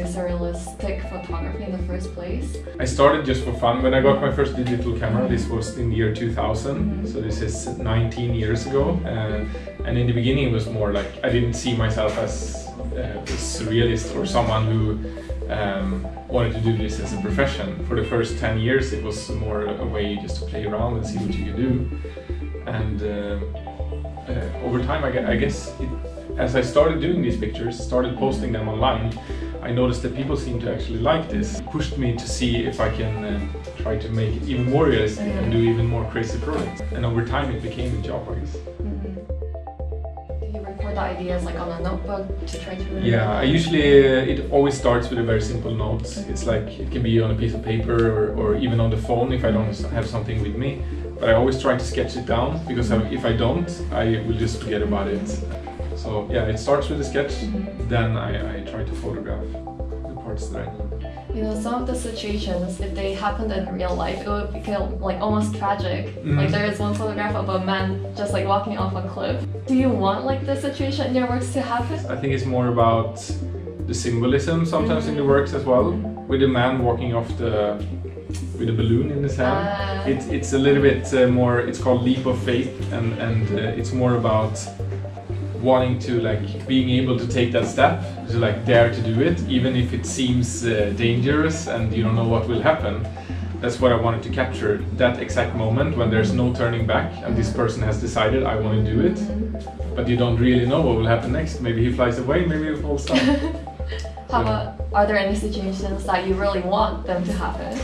surrealistic photography in the first place? I started just for fun. When I got my first digital camera, this was in the year 2000, so this is 19 years ago. And in the beginning it was more like I didn't see myself as a surrealist or someone who wanted to do this as a profession. For the first 10 years it was more a way just to play around and see what you could do. And over time, I guess, as I started doing these pictures, started posting them online, I noticed that people seem to actually like this. It pushed me to see if I can try to make it even more realistic and do even more crazy projects. And over time it became a job, I guess. Do you record the ideas like on a notebook to try to remember? Yeah, I usually, it always starts with a very simple note. It's like, it can be on a piece of paper or even on the phone if I don't have something with me. But I always try to sketch it down, because if I don't, I will just forget about it. So yeah, it starts with a sketch, then I try to photograph the parts that I know. You know, some of the situations, if they happened in real life, it would become like almost tragic. Like there is one photograph of a man just like walking off a cliff. Do you want like this situation in your works to happen? I think it's more about the symbolism sometimes in the works as well. With a man walking off with a balloon in his hand. It's a little bit more, it's called leap of faith, and it's more about wanting to like being able to take that step, to like dare to do it, even if it seems dangerous and you don't know what will happen. That's what I wanted to capture, that exact moment when there's no turning back and this person has decided I want to do it, but you don't really know what will happen next. Maybe he flies away, maybe he falls down. How about, are there any situations that you really want them to happen?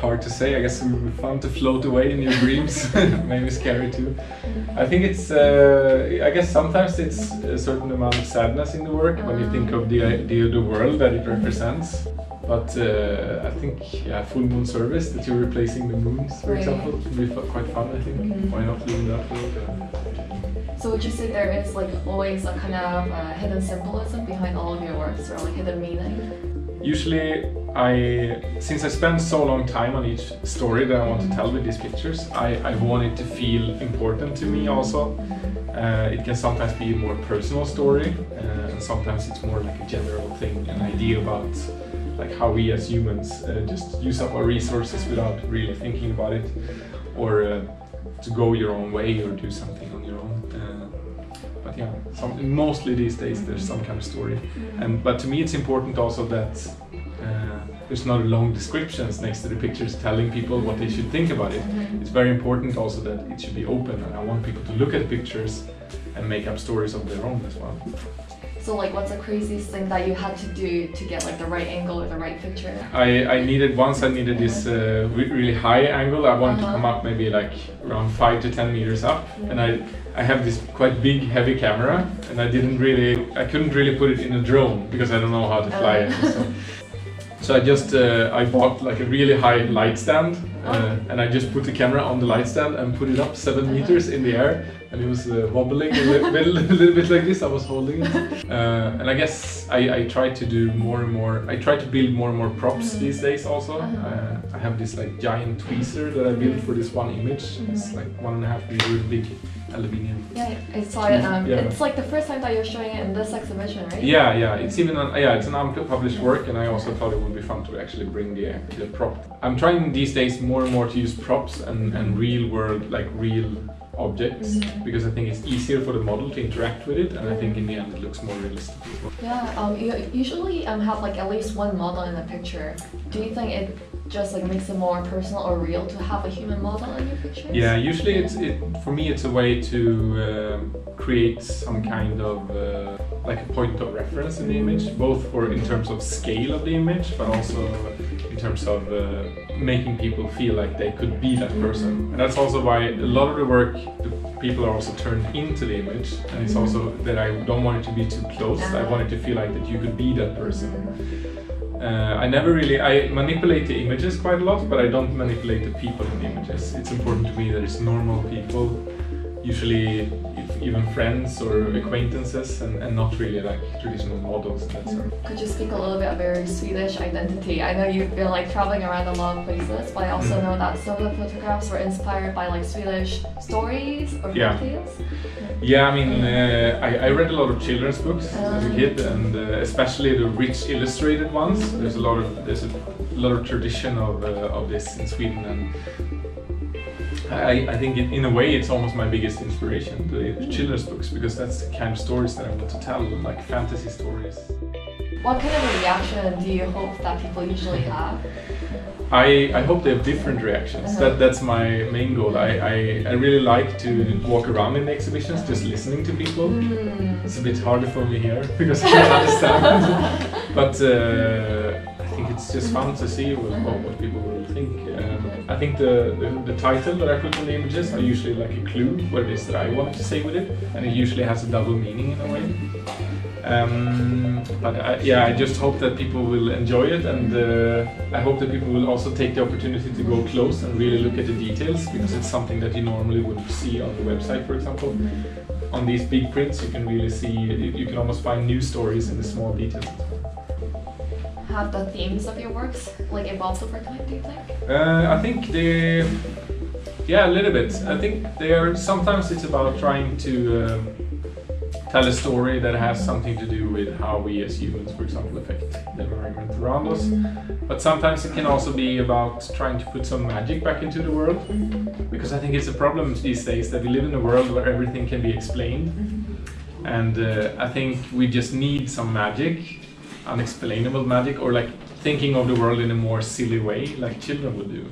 Hard to say. I guess it would be fun to float away in your dreams. Maybe scary too. I think it's, I guess sometimes it's a certain amount of sadness in the work when you think of the world that it represents. But I think, yeah, full moon service, that you're replacing the moons, for example, would be quite fun, I think. Why not live in that world? So would you say there is like always a kind of hidden symbolism behind all of your works, or like hidden meaning? Usually, since I spend so long time on each story that I want to tell with these pictures, I want it to feel important to me also. It can sometimes be a more personal story, and sometimes it's more like a general thing, an idea about like how we as humans just use up our resources without really thinking about it, or to go your own way or do something on your own. But yeah, mostly these days there's some kind of story. But to me it's important also that there's not long descriptions next to the pictures telling people what they should think about it. It's very important also that it should be open, and I want people to look at the pictures and make up stories of their own as well. So like, what's the craziest thing that you had to do to get like the right angle or the right picture? I needed this really high angle. I wanted to come up maybe like around 5 to 10 meters up, and I have this quite big heavy camera, and I couldn't really put it in a drone because I don't know how to fly it. So I just I bought like a really high light stand, and I just put the camera on the light stand and put it up 7 meters in the air, and it was wobbling a little bit like this. I was holding it, and I guess I try to do more and more. I try to build more and more props these days also. I have this like giant tweezer that I built for this one image. It's like 1.5 meter big aluminium. Yeah, I saw it. It's like the first time that you're showing it in this exhibition, right? Yeah. It's even it's an unpublished work, and I also thought it would be fun to actually bring the prop. I'm trying these days more and more to use props and real world, like real objects, because I think it's easier for the model to interact with it, and I think in the end it looks more realistic as well. Yeah, you usually have like at least one model in a picture. Do you think it just like makes it more personal or real to have a human model in your pictures? Yeah, usually for me it's a way to create some kind of like a point of reference in the image, both in terms of scale of the image, but also in terms of making people feel like they could be that person. And that's also why a lot of the work, the people are also turned into the image, and it's also that I don't want it to be too close. I want it to feel like that you could be that person. I manipulate the images quite a lot, but I don't manipulate the people in the images. It's important to me that it's normal people. Usually, if even friends or acquaintances, and not really like traditional models in that sense. Could you speak a little bit about your Swedish identity? I know you've been like traveling around a lot of places, but I also know that some of the photographs were inspired by like Swedish stories or folktales. Yeah, I mean, I read a lot of children's books as a kid, and especially the rich illustrated ones. There's a lot of tradition of this in Sweden, and I think in a way it's almost my biggest inspiration, the children's books, because that's the kind of stories that I want to tell, like fantasy stories. What kind of a reaction do you hope that people usually have? I hope they have different reactions. That's my main goal. I really like to walk around in the exhibitions, just listening to people. It's a bit harder for me here because I can't understand. But I think it's just fun to see what people will think. I think the title that I put in the images are usually like a clue what it is that I wanted to say with it, and it usually has a double meaning in a way. But I just hope that people will enjoy it, and I hope that people will also take the opportunity to go close and really look at the details, because it's something that you normally wouldn't see on the website, for example. On these big prints you can really see, you can almost find new stories in the small details. Have the themes of your works like evolved over time, do you think? I think a little bit. I think sometimes it's about trying to tell a story that has something to do with how we as humans, for example, affect the environment around us. But sometimes it can also be about trying to put some magic back into the world, because I think it's a problem these days that we live in a world where everything can be explained, and I think we just need some magic, unexplainable magic, or like thinking of the world in a more silly way, like children would do.